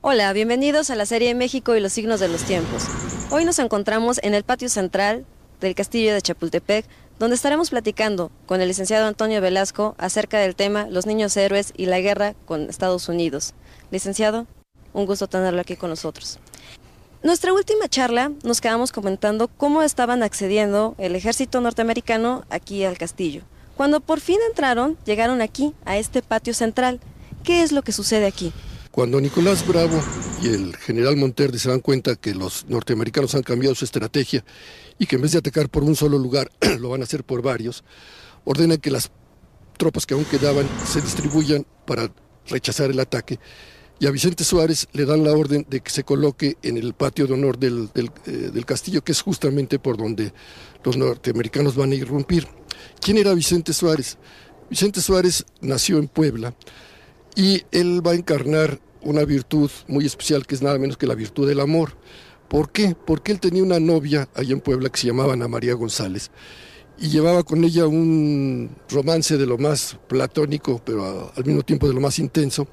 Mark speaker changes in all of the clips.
Speaker 1: Hola, bienvenidos a la serie México y los signos de los tiempos. Hoy nos encontramos en el patio central del Castillo de Chapultepec, donde estaremos platicando con el licenciado Antonio Velasco acerca del tema Los niños héroes y la guerra con Estados Unidos. Licenciado, un gusto tenerlo aquí con nosotros. Nuestra última charla nos quedamos comentando cómo estaban accediendo el ejército norteamericano aquí al castillo. Cuando por fin entraron, llegaron aquí, a este patio central. ¿Qué es lo que sucede aquí?
Speaker 2: Cuando Nicolás Bravo y el general Monterde se dan cuenta que los norteamericanos han cambiado su estrategia y que en vez de atacar por un solo lugar, lo van a hacer por varios, ordenan que las tropas que aún quedaban se distribuyan para rechazar el ataque, y a Vicente Suárez le dan la orden de que se coloque en el patio de honor del castillo, que es justamente por donde los norteamericanos van a irrumpir. ¿Quién era Vicente Suárez? Vicente Suárez nació en Puebla y él va a encarnar una virtud muy especial, que es nada menos que la virtud del amor. ¿Por qué? Porque él tenía una novia allá en Puebla que se llamaba Ana María González, y llevaba con ella un romance de lo más platónico, pero al mismo tiempo de lo más intenso.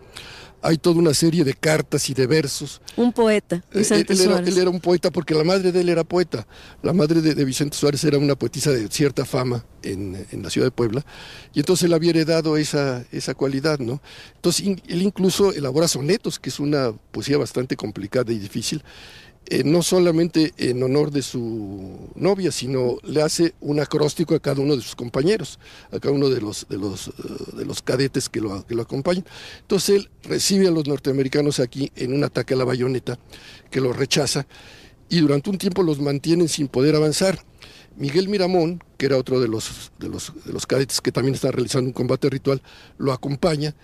Speaker 2: Hay toda una serie de cartas y de versos.
Speaker 1: Un poeta, Vicente Suárez.
Speaker 2: Él era un poeta porque la madre de él era poeta. La madre de Vicente Suárez era una poetisa de cierta fama en la ciudad de Puebla, y entonces él había heredado esa cualidad, ¿no? Entonces él incluso elabora sonetos, que es una poesía bastante complicada y difícil, no solamente en honor de su novia, sino le hace un acróstico a cada uno de sus compañeros, a cada uno de los cadetes que lo acompañan. Entonces él recibe a los norteamericanos aquí en un ataque a la bayoneta, que lo rechaza, y durante un tiempo los mantienen sin poder avanzar. Miguel Miramón, que era otro de los cadetes que también está realizando un combate ritual, lo acompaña,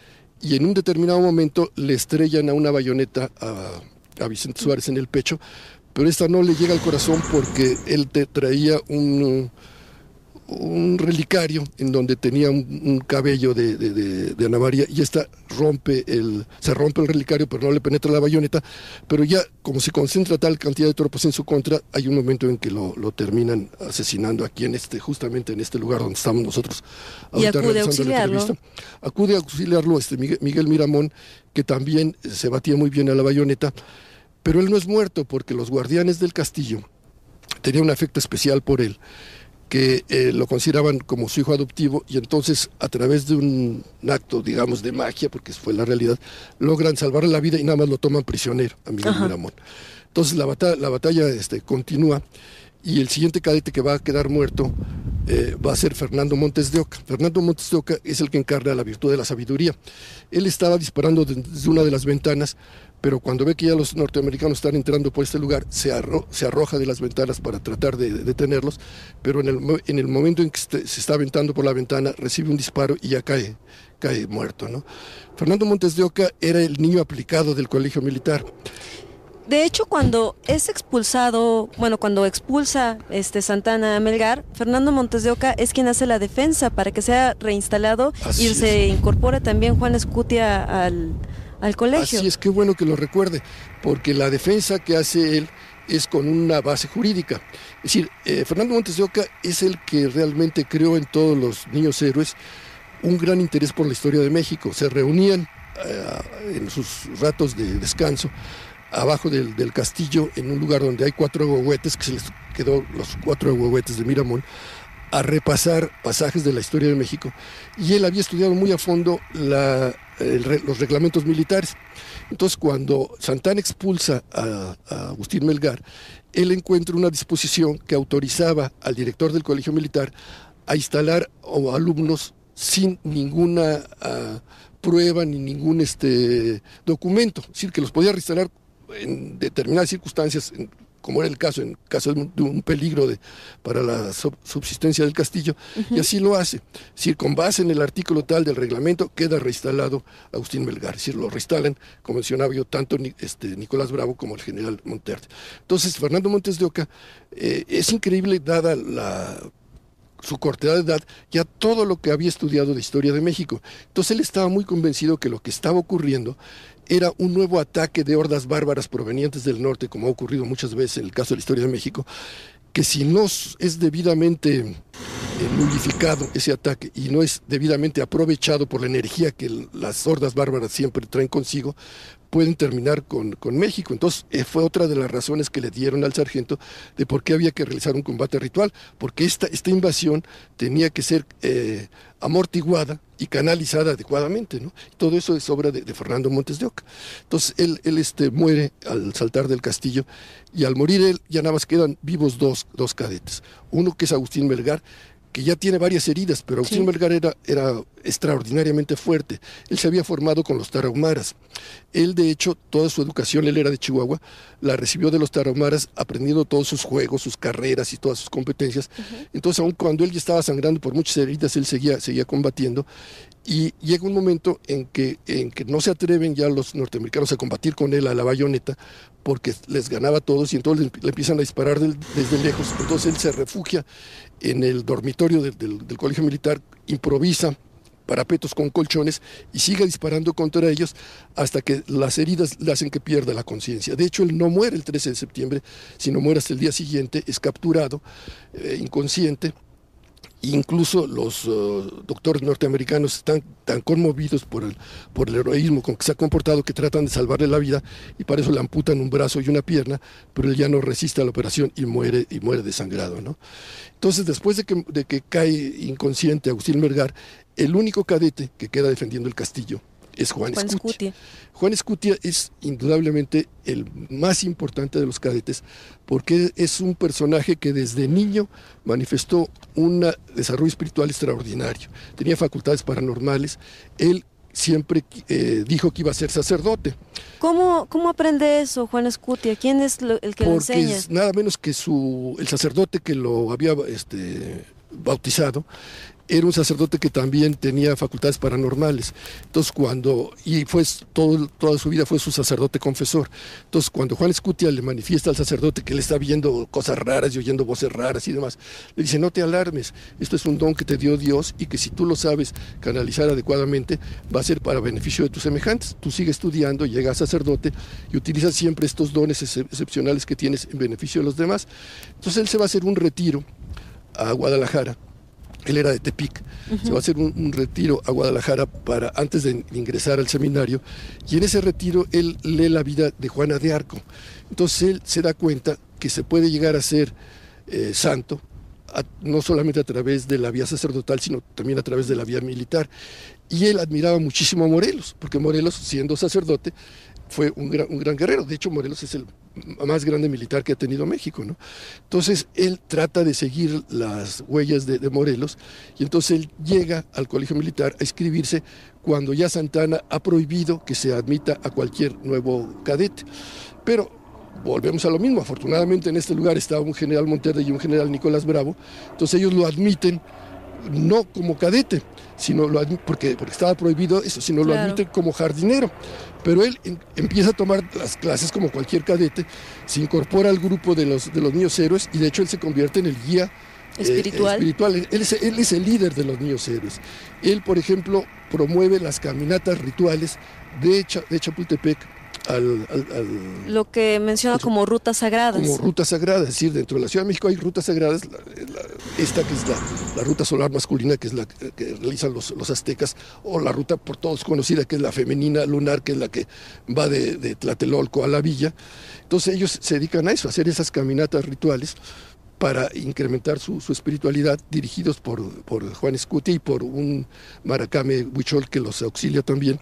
Speaker 2: y en un determinado momento le estrellan a una bayoneta a Vicente Suárez en el pecho, pero esta no le llega al corazón porque él traía un relicario en donde tenía un cabello de Ana María, y esta se rompe el relicario, pero no le penetra la bayoneta. Pero ya, como se concentra tal cantidad de tropas en su contra, hay un momento en que lo terminan asesinando aquí justamente en este lugar donde estamos nosotros.
Speaker 1: Y acude a auxiliarlo.
Speaker 2: Acude a auxiliarlo Miguel Miramón, que también se batía muy bien a la bayoneta, pero él no es muerto porque los guardianes del castillo tenían un afecto especial por él, que lo consideraban como su hijo adoptivo, y entonces a través de un acto, digamos, de magia, porque fue la realidad, logran salvarle la vida y nada más lo toman prisionero a Miguel Miramón. Entonces la batalla continúa, y el siguiente cadete que va a quedar muerto va a ser Fernando Montes de Oca. Fernando Montes de Oca es el que encarna la virtud de la sabiduría. Él estaba disparando desde una de las ventanas, pero cuando ve que ya los norteamericanos están entrando por este lugar, se arroja de las ventanas para tratar de detenerlos, pero en el momento en que se está aventando por la ventana, recibe un disparo y ya cae muerto, ¿no? Fernando Montes de Oca era el niño aplicado del colegio militar.
Speaker 1: De hecho, cuando es expulsado, cuando expulsa Santana a Melgar, Fernando Montes de Oca es quien hace la defensa para que sea reinstalado. Así y se incorpora también Juan Escutia al colegio.
Speaker 2: Así es, qué bueno que lo recuerde, porque la defensa que hace él es con una base jurídica. Es decir, Fernando Montes de Oca es el que realmente creó en todos los niños héroes un gran interés por la historia de México. Se reunían en sus ratos de descanso abajo del castillo, en un lugar donde hay 4 huehuetes, que se les quedó los 4 huehuetes de Miramón, a repasar pasajes de la historia de México, y él había estudiado muy a fondo los reglamentos militares. Entonces, cuando Santana expulsa a Agustín Melgar, él encuentra una disposición que autorizaba al director del Colegio Militar a instalar a alumnos sin ninguna prueba ni ningún documento, es decir, que los podía reinstalar en determinadas circunstancias, como era el caso, en caso de un peligro para la subsistencia del castillo, y así lo hace. Es decir, con base en el artículo tal del reglamento, queda reinstalado Agustín Melgar. Es decir, lo reinstalan, como mencionaba yo, tanto Nicolás Bravo como el general Monterde. Entonces, Fernando Montes de Oca, es increíble, dada su corta edad, ya todo lo que había estudiado de historia de México. Entonces él estaba muy convencido que lo que estaba ocurriendo era un nuevo ataque de hordas bárbaras provenientes del norte, como ha ocurrido muchas veces en el caso de la historia de México, que si no es debidamente nulificado ese ataque y no es debidamente aprovechado por la energía que las hordas bárbaras siempre traen consigo, pueden terminar con México. Entonces fue otra de las razones que le dieron al sargento de por qué había que realizar un combate ritual, porque esta invasión tenía que ser amortiguada y canalizada adecuadamente, ¿no? Todo eso es obra de Fernando Montes de Oca. Entonces él muere al saltar del castillo, y al morir él ya nada más quedan vivos dos cadetes. Uno que es Agustín Melgar, que ya tiene varias heridas, pero Agustín Melgar era extraordinariamente fuerte. Él se había formado con los tarahumaras. Él, de hecho, toda su educación, él era de Chihuahua, la recibió de los tarahumaras, aprendiendo todos sus juegos, sus carreras y todas sus competencias. Entonces, aun cuando él ya estaba sangrando por muchas heridas, él seguía combatiendo. Y llega un momento en que no se atreven ya los norteamericanos a combatir con él a la bayoneta, porque les ganaba a todos, y entonces le empiezan a disparar desde lejos. Entonces él se refugia en el dormitorio del Colegio Militar, improvisa parapetos con colchones y sigue disparando contra ellos hasta que las heridas le hacen que pierda la conciencia. De hecho, él no muere el 13 de septiembre, sino muere hasta el día siguiente, es capturado, inconsciente. Incluso los doctores norteamericanos están tan conmovidos por el heroísmo con que se ha comportado, que tratan de salvarle la vida, y para eso le amputan un brazo y una pierna, pero él ya no resiste a la operación y muere desangrado, ¿no? Entonces, después de que cae inconsciente Agustín Melgar, el único cadete que queda defendiendo el castillo es Juan Escutia. Juan Escutia es indudablemente el más importante de los cadetes, porque es un personaje que desde niño manifestó un desarrollo espiritual extraordinario. Tenía facultades paranormales. Él siempre dijo que iba a ser sacerdote.
Speaker 1: ¿Cómo aprende eso, Juan Escutia? ¿Quién es el que lo enseña?
Speaker 2: Porque es nada menos que el sacerdote que lo había bautizado. Era un sacerdote que también tenía facultades paranormales. Entonces, toda su vida fue su sacerdote confesor. Entonces, cuando Juan Escutia le manifiesta al sacerdote que él está viendo cosas raras y oyendo voces raras y demás, le dice: no te alarmes, esto es un don que te dio Dios, y que si tú lo sabes canalizar adecuadamente, va a ser para beneficio de tus semejantes. Tú sigues estudiando, llegas a sacerdote y utilizas siempre estos dones excepcionales que tienes en beneficio de los demás. Entonces, él se va a hacer un retiro a Guadalajara. Él era de Tepic. Se va a hacer un retiro a Guadalajara antes de ingresar al seminario, y en ese retiro él lee la vida de Juana de Arco. Entonces él se da cuenta que se puede llegar a ser santo, no solamente a través de la vía sacerdotal, sino también a través de la vía militar. Y él admiraba muchísimo a Morelos, porque Morelos, siendo sacerdote, fue un gran guerrero. De hecho, Morelos es el más grande militar que ha tenido México, ¿no? Entonces él trata de seguir las huellas de Morelos, y entonces él llega al Colegio Militar a inscribirse cuando ya Santana ha prohibido que se admita a cualquier nuevo cadete. Pero volvemos a lo mismo. Afortunadamente en este lugar estaba un general Monterde y un general Nicolás Bravo. Entonces ellos lo admiten no como cadete, sino porque estaba prohibido eso, sino lo admiten como jardinero. Pero él empieza a tomar las clases como cualquier cadete, se incorpora al grupo de los niños héroes, y de hecho él se convierte en el guía espiritual. Él es el líder de los niños héroes. Él, por ejemplo, promueve las caminatas rituales de Chapultepec
Speaker 1: lo que menciona como rutas sagradas.
Speaker 2: Como rutas sagradas, es decir, dentro de la Ciudad de México hay rutas sagradas, esta que es la ruta solar masculina, que es la que realizan los aztecas, o la ruta por todos conocida, que es la femenina lunar, que es la que va de Tlatelolco a la villa. Entonces ellos se dedican a eso, a hacer esas caminatas rituales para incrementar su espiritualidad, dirigidos por Juan Escutia y por un maracame huichol que los auxilia también.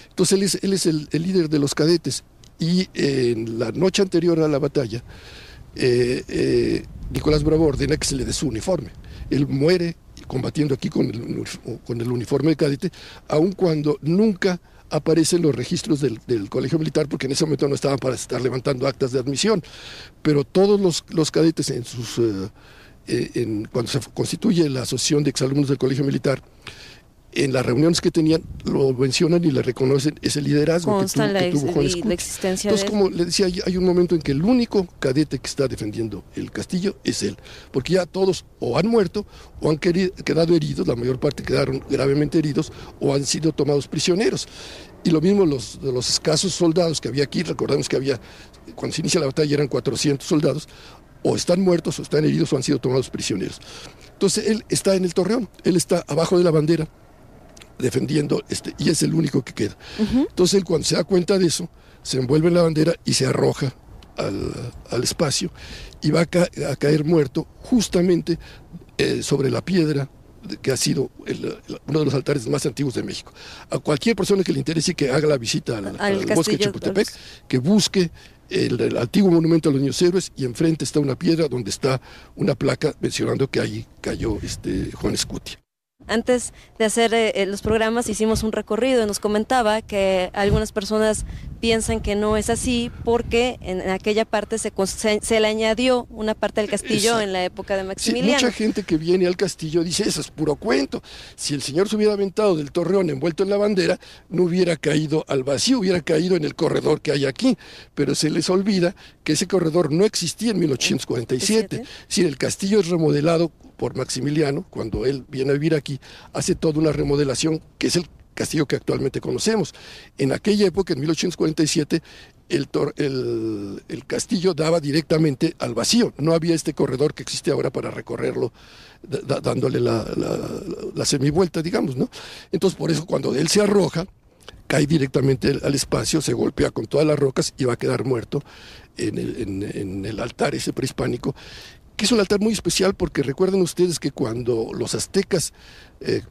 Speaker 2: Entonces él es el líder de los cadetes, y en la noche anterior a la batalla, Nicolás Bravo ordena que se le dé su uniforme. Él muere combatiendo aquí con el uniforme de cadete, aun cuando nunca aparecen los registros del Colegio Militar, porque en ese momento no estaban para estar levantando actas de admisión, pero todos los cadetes cuando se constituye la Asociación de Exalumnos del Colegio Militar, en las reuniones que tenían, lo mencionan y le reconocen ese liderazgo que tuvo Juan Escutia. Entonces, como le decía, hay un momento en que el único cadete que está defendiendo el castillo es él, porque ya todos o han muerto o han quedado heridos, la mayor parte quedaron gravemente heridos o han sido tomados prisioneros. Y lo mismo de los escasos soldados que había aquí, recordemos que cuando se inicia la batalla eran 400 soldados, o están muertos o están heridos o han sido tomados prisioneros. Entonces él está en el torreón, él está abajo de la bandera, defendiendo, y es el único que queda. Entonces él, cuando se da cuenta de eso, se envuelve en la bandera y se arroja al espacio, y va a caer muerto justamente sobre la piedra que ha sido uno de los altares más antiguos de México. A cualquier persona que le interese y que haga la visita al bosque de Chapultepec, que busque el antiguo monumento a los niños héroes, y enfrente está una piedra donde está una placa mencionando que ahí cayó Juan Escutia.
Speaker 1: Antes de hacer los programas hicimos un recorrido y nos comentaba que algunas personas piensan que no es así porque en aquella parte se le añadió una parte del castillo en la época de Maximiliano.
Speaker 2: Sí, mucha gente que viene al castillo dice, eso es puro cuento. Si el señor se hubiera aventado del torreón envuelto en la bandera, no hubiera caído al vacío, hubiera caído en el corredor que hay aquí. Pero se les olvida que ese corredor no existía en 1847. Es decir, el castillo es remodelado por Maximiliano. Cuando él viene a vivir aquí, hace toda una remodelación, que es el castillo que actualmente conocemos. En aquella época, en 1847, el castillo daba directamente al vacío. No había este corredor que existe ahora para recorrerlo, dándole la semivuelta, digamos, ¿no? Entonces, por eso, cuando él se arroja, cae directamente al espacio, se golpea con todas las rocas y va a quedar muerto en el altar ese prehispánico, que es un altar muy especial, porque recuerden ustedes que cuando los aztecas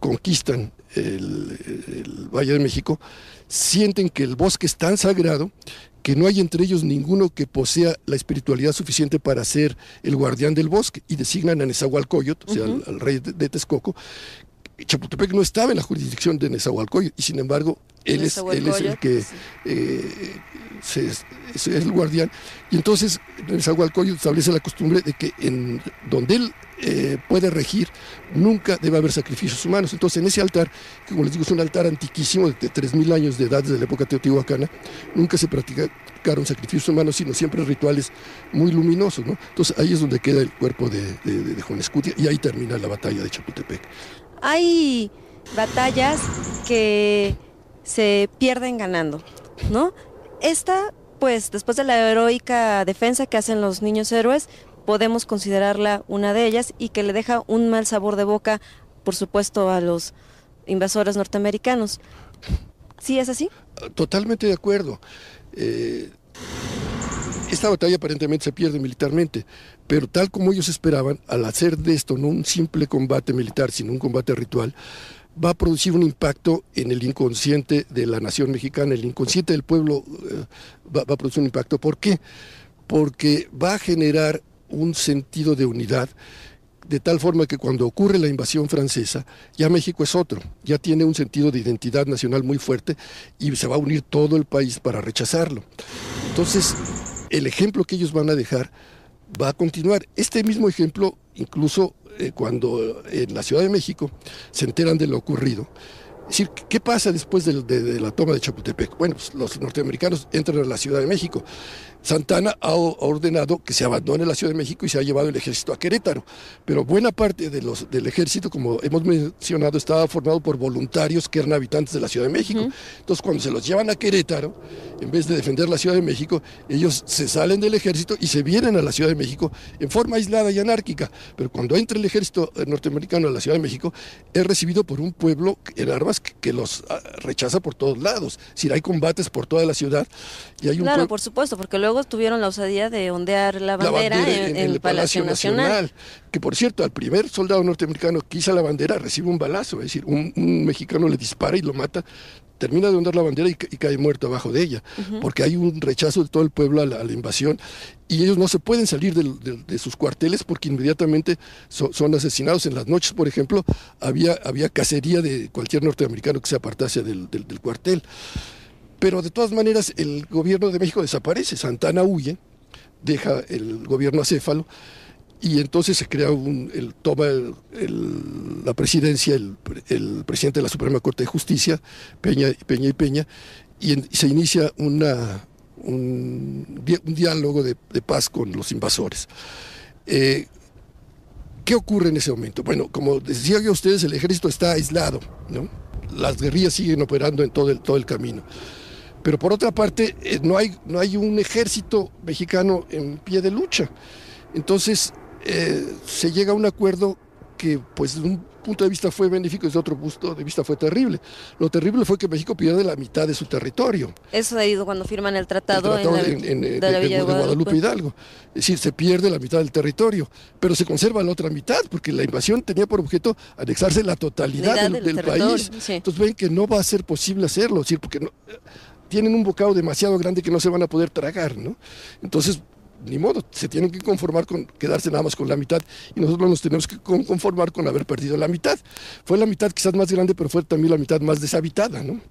Speaker 2: conquistan el Valle de México, sienten que el bosque es tan sagrado que no hay entre ellos ninguno que posea la espiritualidad suficiente para ser el guardián del bosque, y designan a Nezahualcóyotl, o sea, al rey de Texcoco. Chapultepec no estaba en la jurisdicción de Nezahualcóyotl, y sin embargo él es el que es el guardián. Y entonces Nezahualcóyotl establece la costumbre de que donde él puede regir, nunca debe haber sacrificios humanos. Entonces, en ese altar, que como les digo es un altar antiquísimo, de 3000 años de edad, desde la época teotihuacana, nunca se practicaron sacrificios humanos, sino siempre rituales muy luminosos, ¿no? Entonces ahí es donde queda el cuerpo de Juan Escutia, y ahí termina la batalla de Chapultepec.
Speaker 1: Hay batallas que se pierden ganando, ¿no? Esta, pues, después de la heroica defensa que hacen los niños héroes, podemos considerarla una de ellas, y que le deja un mal sabor de boca, por supuesto, a los invasores norteamericanos. ¿Sí es así?
Speaker 2: Totalmente de acuerdo. Esta batalla aparentemente se pierde militarmente, pero tal como ellos esperaban, al hacer de esto no un simple combate militar, sino un combate ritual, va a producir un impacto en el inconsciente de la nación mexicana, el inconsciente del pueblo va a producir un impacto. ¿Por qué? Porque va a generar un sentido de unidad, de tal forma que cuando ocurre la invasión francesa, ya México es otro, ya tiene un sentido de identidad nacional muy fuerte, y se va a unir todo el país para rechazarlo. Entonces, el ejemplo que ellos van a dejar va a continuar. Este mismo ejemplo, incluso cuando en la Ciudad de México se enteran de lo ocurrido, decir, ¿qué pasa después de la toma de Chapultepec? Bueno, pues los norteamericanos entran a la Ciudad de México. Santana ha ordenado que se abandone la Ciudad de México y se ha llevado el ejército a Querétaro, pero buena parte del ejército, como hemos mencionado, estaba formado por voluntarios que eran habitantes de la Ciudad de México. Entonces, cuando se los llevan a Querétaro, en vez de defender la Ciudad de México, ellos se salen del ejército y se vienen a la Ciudad de México en forma aislada y anárquica. Pero cuando entra el ejército norteamericano a la Ciudad de México, es recibido por un pueblo en armas que los rechaza por todos lados. Es decir, hay combates por toda la ciudad. Y hay
Speaker 1: claro, por supuesto, porque luego tuvieron la osadía de ondear la bandera en el Palacio Nacional.
Speaker 2: Que por cierto, al primer soldado norteamericano que iza la bandera recibe un balazo, es decir, un mexicano le dispara y lo mata, termina de ondear la bandera y cae muerto abajo de ella, porque hay un rechazo de todo el pueblo a la invasión y ellos no se pueden salir de sus cuarteles porque inmediatamente son asesinados. En las noches, por ejemplo, había cacería de cualquier norteamericano que se apartase del cuartel. Pero de todas maneras el gobierno de México desaparece, Santana huye, deja el gobierno acéfalo y entonces se crea toma la presidencia el presidente de la Suprema Corte de Justicia, Peña y Peña, y se inicia un diálogo de paz con los invasores. ¿Qué ocurre en ese momento? Bueno, como decía yo a ustedes, el ejército está aislado, ¿no? Las guerrillas siguen operando en todo el camino. Pero por otra parte, no hay un ejército mexicano en pie de lucha. Entonces, se llega a un acuerdo que, pues, desde un punto de vista fue benéfico, desde otro punto de vista fue terrible. Lo terrible fue que México pierde la mitad de su territorio.
Speaker 1: Eso ha ido cuando firman el tratado
Speaker 2: de la Villa de Guadalupe Hidalgo. Es decir, se pierde la mitad del territorio, pero se conserva la otra mitad, porque la invasión tenía por objeto anexarse la totalidad del país. Sí. Entonces ven que no va a ser posible hacerlo, es decir, porque tienen un bocado demasiado grande que no se van a poder tragar, ¿no? Entonces, ni modo, se tienen que conformar con quedarse nada más con la mitad y nosotros nos tenemos que conformar con haber perdido la mitad. Fue la mitad quizás más grande, pero fue también la mitad más deshabitada, ¿no?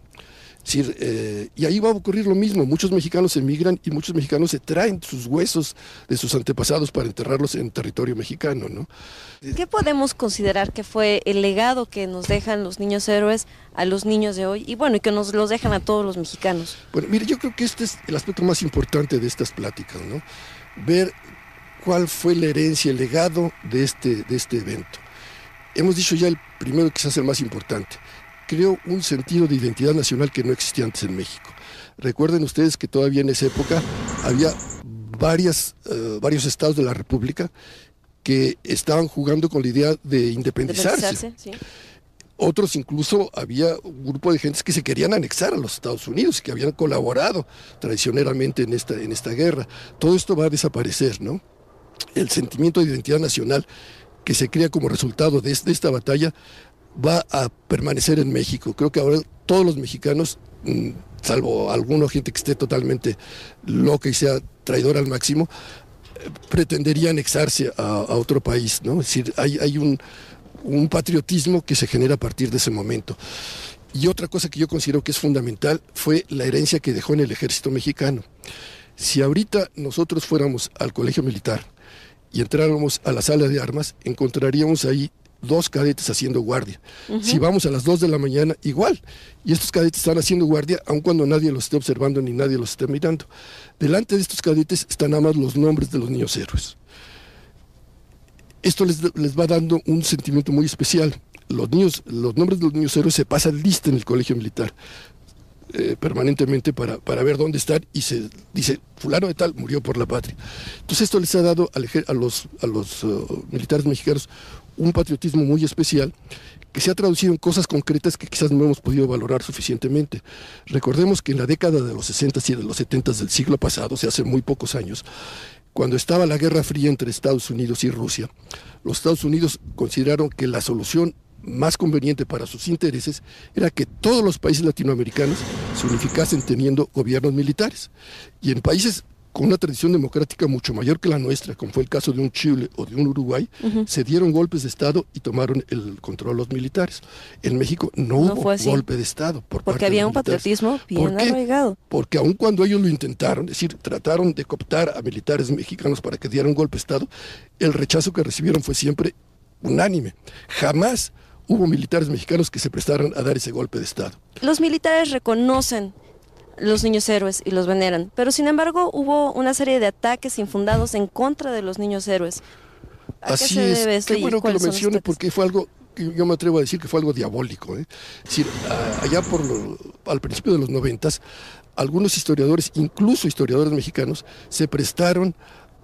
Speaker 2: Es decir, y ahí va a ocurrir lo mismo, muchos mexicanos emigran y muchos mexicanos se traen sus huesos de sus antepasados para enterrarlos en territorio mexicano, ¿no?
Speaker 1: ¿Qué podemos considerar que fue el legado que nos dejan los niños héroes a los niños de hoy y bueno, y que nos los dejan a todos los mexicanos?
Speaker 2: Bueno, mire, yo creo que este es el aspecto más importante de estas pláticas, ¿no? Ver cuál fue la herencia, el legado de este evento. Hemos dicho ya el primero, quizás el más importante. Creó un sentido de identidad nacional que no existía antes en México. Recuerden ustedes que todavía en esa época había varios estados de la República que estaban jugando con la idea de independizarse. Sí. Otros incluso había un grupo de gentes que se querían anexar a los Estados Unidos y que habían colaborado traicioneramente en esta guerra. Todo esto va a desaparecer, ¿no? El sentimiento de identidad nacional que se crea como resultado de esta batalla va a permanecer en México. Creo que ahora todos los mexicanos, salvo alguna gente que esté totalmente loca y sea traidora al máximo, pretendería anexarse a otro país, ¿no? Es decir, hay un patriotismo que se genera a partir de ese momento. Y otra cosa que yo considero que es fundamental fue la herencia que dejó en el ejército mexicano. Si ahorita nosotros fuéramos al colegio militar y entráramos a la sala de armas, encontraríamos ahí 2 cadetes haciendo guardia. Si vamos a las 2 de la mañana, igual. Y estos cadetes están haciendo guardia, aun cuando nadie los esté observando ni nadie los esté mirando. Delante de estos cadetes están nada más los nombres de los niños héroes. Esto les va dando un sentimiento muy especial. Los nombres de los niños héroes se pasan lista en el colegio militar permanentemente para ver dónde están y se dice, fulano de tal murió por la patria. Entonces esto les ha dado a los militares mexicanos un patriotismo muy especial que se ha traducido en cosas concretas que quizás no hemos podido valorar suficientemente. Recordemos que en la década de los 60 y de los 70 del siglo pasado, o sea, hace muy pocos años, cuando estaba la Guerra Fría entre Estados Unidos y Rusia, los Estados Unidos consideraron que la solución más conveniente para sus intereses era que todos los países latinoamericanos se unificasen teniendo gobiernos militares. Y en países con una tradición democrática mucho mayor que la nuestra, como fue el caso de un Chile o de un Uruguay, se dieron golpes de Estado y tomaron el control los militares. En México no hubo golpe de Estado.
Speaker 1: Porque había un patriotismo bien arraigado.
Speaker 2: Porque aun cuando ellos lo intentaron, es decir, trataron de cooptar a militares mexicanos para que dieran un golpe de Estado, el rechazo que recibieron fue siempre unánime. Jamás hubo militares mexicanos que se prestaron a dar ese golpe de Estado.
Speaker 1: Los militares reconocen los niños héroes y los veneran, pero sin embargo hubo una serie de ataques infundados en contra de los niños héroes. ¿A
Speaker 2: Así
Speaker 1: qué se debe
Speaker 2: es,
Speaker 1: esto
Speaker 2: qué bueno
Speaker 1: y
Speaker 2: que lo
Speaker 1: cuáles son los
Speaker 2: mencione
Speaker 1: ataques?
Speaker 2: porque fue algo que yo me atrevo a decir que fue algo diabólico. Es decir, allá al principio de los 90, algunos historiadores, incluso historiadores mexicanos, se prestaron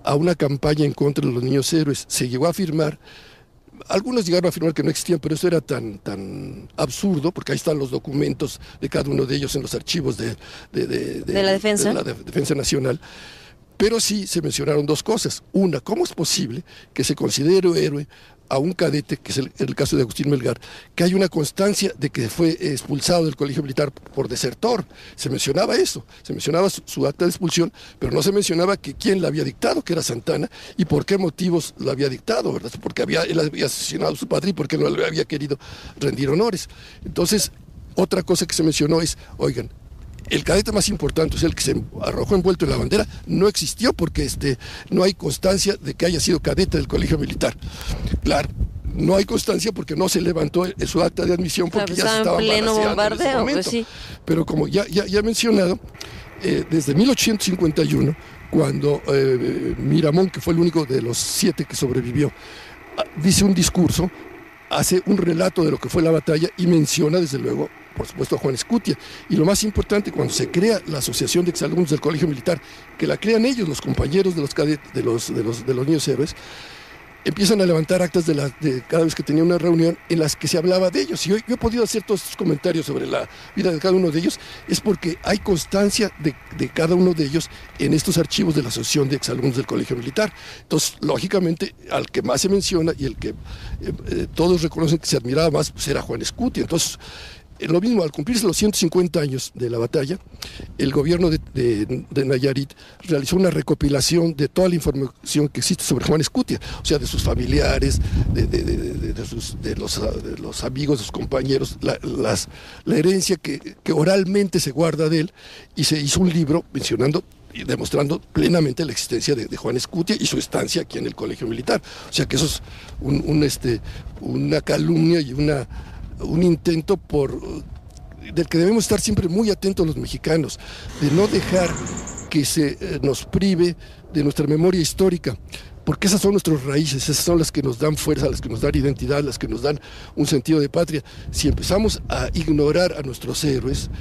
Speaker 2: a una campaña en contra de los niños héroes. Se llegó a afirmar, algunos llegaron a afirmar que no existían, pero eso era tan absurdo, porque ahí están los documentos de cada uno de ellos en los archivos de
Speaker 1: la defensa.
Speaker 2: de la Defensa Nacional. Pero sí se mencionaron dos cosas. Una, ¿cómo es posible que se considere héroe a un cadete, que es el caso de Agustín Melgar, que hay una constancia de que fue expulsado del colegio militar por desertor? Se mencionaba eso, se mencionaba su acta de expulsión, pero no se mencionaba que quién la había dictado, que era Santana, y por qué motivos la había dictado, ¿verdad? Porque él había asesinado a su padre y porque no le había querido rendir honores. Entonces, otra cosa que se mencionó es, oigan, el cadete más importante, es el que se arrojó envuelto en la bandera, no existió porque no hay constancia de que haya sido cadete del colegio militar. Claro, no hay constancia porque no se levantó su acta de admisión porque ya se estaba
Speaker 1: en pleno bombardeo,
Speaker 2: en ese
Speaker 1: pues sí.
Speaker 2: Pero como ya he mencionado, desde 1851, cuando Miramón, que fue el único de los 7 que sobrevivió, dice un discurso, hace un relato de lo que fue la batalla y menciona desde luego, por supuesto, a Juan Escutia. Y lo más importante, cuando se crea la Asociación de Exalumnos del Colegio Militar, que la crean ellos, los compañeros de los cadetes, de los niños héroes, empiezan a levantar actas de cada vez que tenía una reunión en las que se hablaba de ellos. Y yo he podido hacer todos estos comentarios sobre la vida de cada uno de ellos, es porque hay constancia de cada uno de ellos en estos archivos de la Asociación de Exalumnos del Colegio Militar. Entonces, lógicamente, al que más se menciona y el que todos reconocen que se admiraba más, pues era Juan Escutia. Entonces, lo mismo, al cumplirse los 150 años de la batalla, el gobierno de Nayarit realizó una recopilación de toda la información que existe sobre Juan Escutia, o sea, de sus familiares, de los amigos, de sus compañeros, la herencia que oralmente se guarda de él, y se hizo un libro mencionando y demostrando plenamente la existencia de Juan Escutia y su estancia aquí en el colegio militar. O sea que eso es una calumnia y un intento del que debemos estar siempre muy atentos los mexicanos, de no dejar que se nos prive de nuestra memoria histórica, porque esas son nuestras raíces, esas son las que nos dan fuerza, las que nos dan identidad, las que nos dan un sentido de patria. Si empezamos a ignorar a nuestros héroes,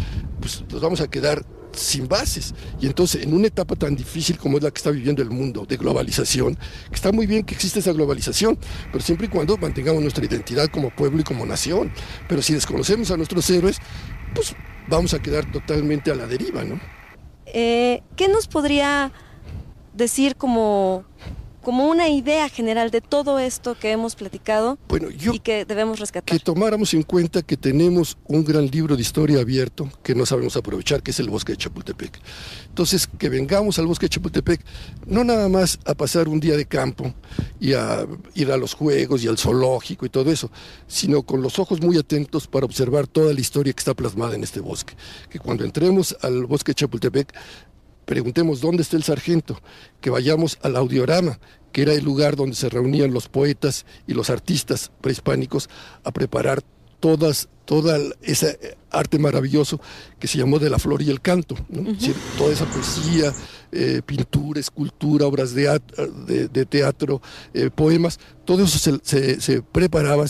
Speaker 2: pues nos vamos a quedar sin bases. Y entonces, en una etapa tan difícil como es la que está viviendo el mundo, de globalización, que está muy bien que existe esa globalización, pero siempre y cuando mantengamos nuestra identidad como pueblo y como nación. Pero si desconocemos a nuestros héroes, pues vamos a quedar totalmente a la deriva, ¿no?
Speaker 1: ¿Qué nos podría decir como una idea general de todo esto que hemos platicado,
Speaker 2: bueno,
Speaker 1: y que debemos rescatar?
Speaker 2: Que tomáramos en cuenta que tenemos un gran libro de historia abierto que no sabemos aprovechar, que es el Bosque de Chapultepec. Entonces, que vengamos al Bosque de Chapultepec, no nada más a pasar un día de campo y a ir a los juegos y al zoológico y todo eso, sino con los ojos muy atentos para observar toda la historia que está plasmada en este bosque. Que cuando entremos al Bosque de Chapultepec, preguntemos dónde está el sargento, que vayamos al audiorama, que era el lugar donde se reunían los poetas y los artistas prehispánicos a preparar toda ese arte maravilloso que se llamó de la flor y el canto, ¿no? Es decir, toda esa poesía, pintura, escultura, obras de teatro, poemas, todo eso se preparaba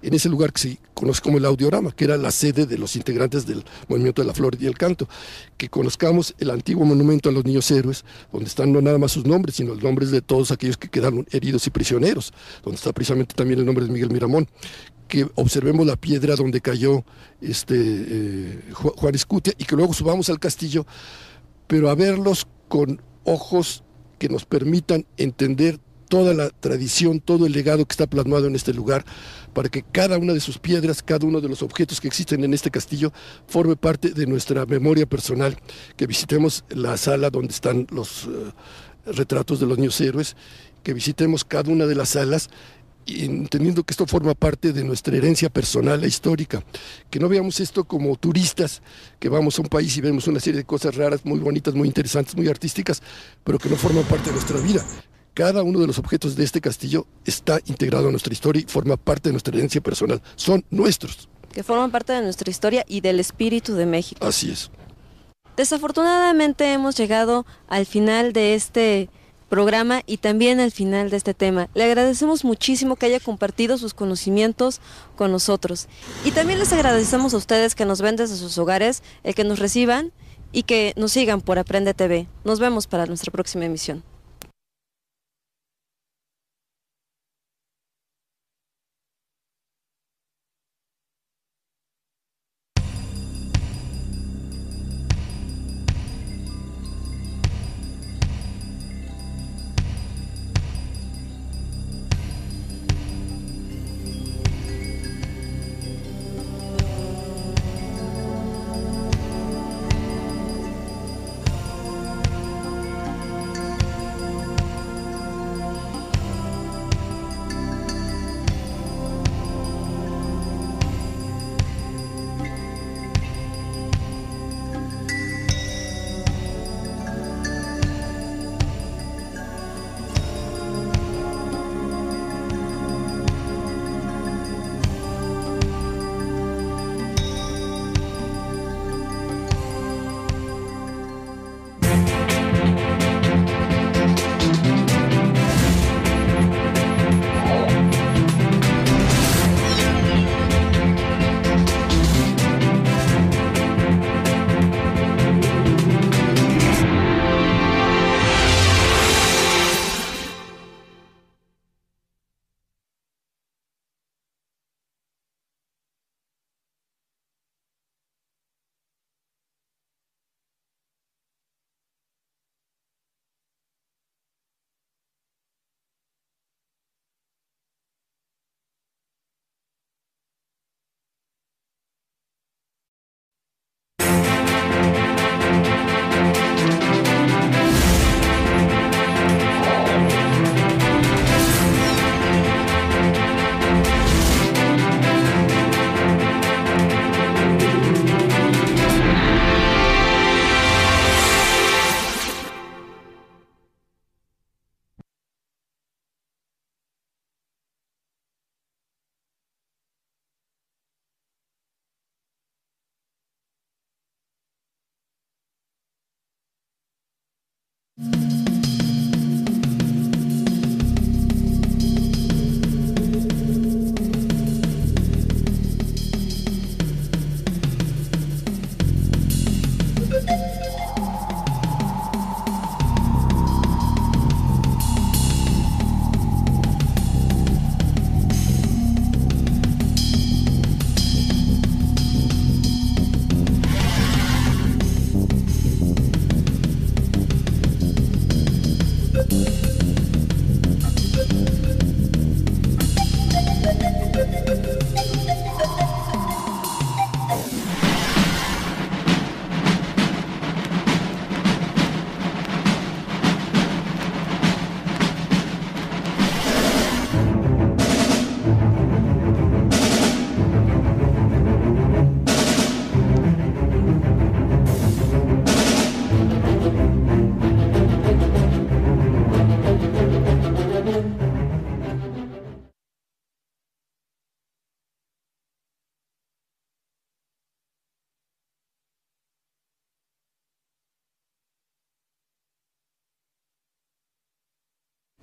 Speaker 2: en ese lugar que se conoce como el audiorama, que era la sede de los integrantes del movimiento de la flor y el canto. Que conozcamos el antiguo monumento a los niños héroes, donde están no nada más sus nombres, sino los nombres de todos aquellos que quedaron heridos y prisioneros, donde está precisamente también el nombre de Miguel Miramón. Que observemos la piedra donde cayó Juan Escutia, y que luego subamos al castillo, pero a verlos con ojos que nos permitan entender toda la tradición, todo el legado que está plasmado en este lugar, para que cada una de sus piedras, cada uno de los objetos que existen en este castillo forme parte de nuestra memoria personal, que visitemos la sala donde están los retratos de los niños héroes, que visitemos cada una de las salas, y entendiendo que esto forma parte de nuestra herencia personal e histórica, que no veamos esto como turistas, que vamos a un país y vemos una serie de cosas raras, muy bonitas, muy interesantes, muy artísticas, pero que no forman parte de nuestra vida, Cada uno de los objetos de este castillo está integrado a nuestra historia y forma parte de nuestra herencia personal. Son nuestros.
Speaker 1: Que forman parte de nuestra historia y del espíritu de México.
Speaker 2: Así es.
Speaker 1: Desafortunadamente hemos llegado al final de este programa y también al final de este tema. Le agradecemos muchísimo que haya compartido sus conocimientos con nosotros. Y también les agradecemos a ustedes que nos ven desde sus hogares, el que nos reciban y que nos sigan por Aprende TV. Nos vemos para nuestra próxima emisión.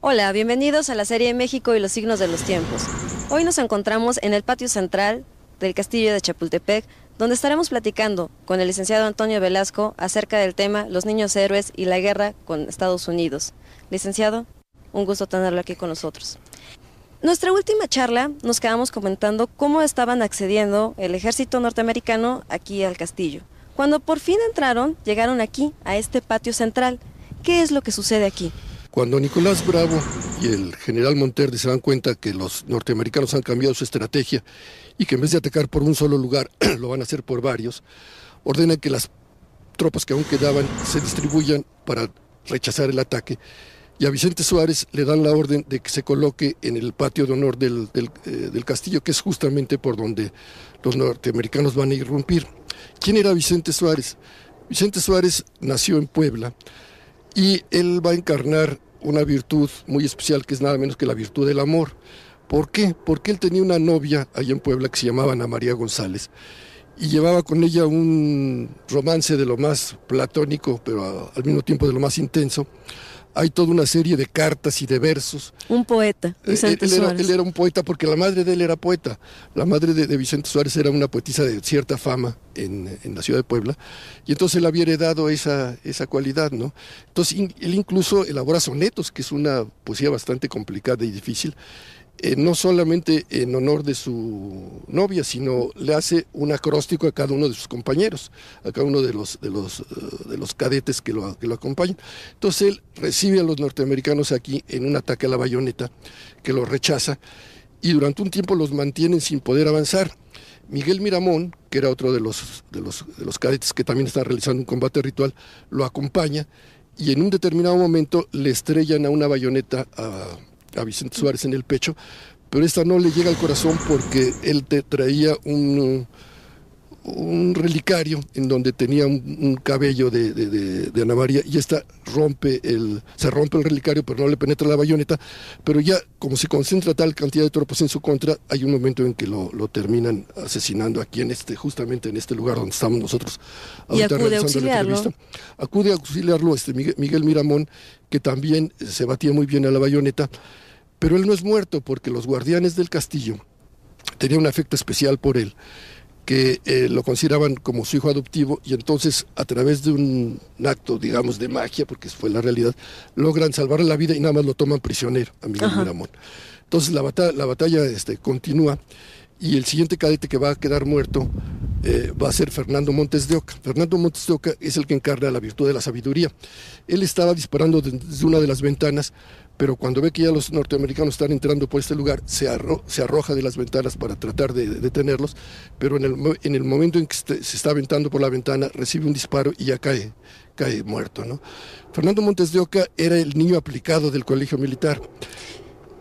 Speaker 1: Hola, bienvenidos a la serie México y los signos de los tiempos. Hoy nos encontramos en el patio central del castillo de Chapultepec, donde estaremos platicando con el licenciado Antonio Velasco acerca del tema Los niños héroes y la guerra con Estados Unidos. Licenciado, un gusto tenerlo aquí con nosotros. Nuestra última charla nos quedamos comentando cómo estaban accediendo el ejército norteamericano aquí al castillo. Cuando por fin entraron, llegaron aquí, a este patio central. ¿Qué es lo que sucede aquí?
Speaker 2: Cuando Nicolás Bravo y el general Monterde se dan cuenta que los norteamericanos han cambiado su estrategia y que en vez de atacar por un solo lugar, lo van a hacer por varios, ordenan que las tropas que aún quedaban se distribuyan para rechazar el ataque. Y a Vicente Suárez le dan la orden de que se coloque en el patio de honor del castillo, que es justamente por donde los norteamericanos van a irrumpir. ¿Quién era Vicente Suárez? Vicente Suárez nació en Puebla y él va a encarnar una virtud muy especial que es nada menos que la virtud del amor. ¿Por qué? Porque él tenía una novia allá en Puebla que se llamaba Ana María González y llevaba con ella un romance de lo más platónico, pero al mismo tiempo de lo más intenso. Hay toda una serie de cartas y de versos.
Speaker 1: Un poeta, Vicente Suárez.
Speaker 2: Él era un poeta porque la madre de él era poeta. La madre de Vicente Suárez era una poetisa de cierta fama en la ciudad de Puebla, y entonces él había heredado esa cualidad, ¿no? Entonces él incluso elabora sonetos, que es una poesía bastante complicada y difícil, no solamente en honor de su novia, sino le hace un acróstico a cada uno de sus compañeros, a cada uno de los cadetes que lo acompañan. Entonces él recibe a los norteamericanos aquí en un ataque a la bayoneta, que lo rechaza, y durante un tiempo los mantienen sin poder avanzar. Miguel Miramón, que era otro de los cadetes que también está realizando un combate ritual, lo acompaña, y en un determinado momento le estrellan a una bayoneta a Vicente Suárez en el pecho, pero esta no le llega al corazón porque él traía un relicario en donde tenía un cabello de Ana María, y esta se rompe el relicario, pero no le penetra la bayoneta, pero ya como se concentra tal cantidad de tropas en su contra, hay un momento en que lo terminan asesinando aquí justamente en este lugar donde estamos nosotros
Speaker 1: y acude a auxiliarlo.
Speaker 2: Acude a auxiliarlo Miguel Miramón, que también se batía muy bien a la bayoneta, pero él no es muerto porque los guardianes del castillo tenían un afecto especial por él, que lo consideraban como su hijo adoptivo, y entonces a través de un acto, digamos, de magia, porque fue la realidad, logran salvarle la vida y nada más lo toman prisionero a Miguel Miramón. Entonces la batalla continúa, y el siguiente cadete que va a quedar muerto va a ser Fernando Montes de Oca. Fernando Montes de Oca es el que encarna la virtud de la sabiduría. Él estaba disparando desde una de las ventanas, pero cuando ve que ya los norteamericanos están entrando por este lugar, se arroja de las ventanas para tratar de detenerlos, pero en el momento en que se está aventando por la ventana, recibe un disparo y ya cae muerto, ¿no? Fernando Montes de Oca era el niño aplicado del colegio militar.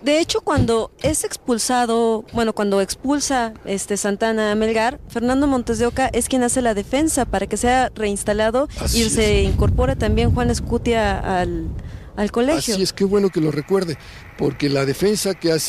Speaker 1: De hecho, cuando es expulsado, cuando expulsa Santana a Melgar, Fernando Montes de Oca es quien hace la defensa para que sea reinstalado. Así y se incorpora también Juan Escutia al colegio.
Speaker 2: Así es, qué bueno que lo recuerde, porque la defensa que hace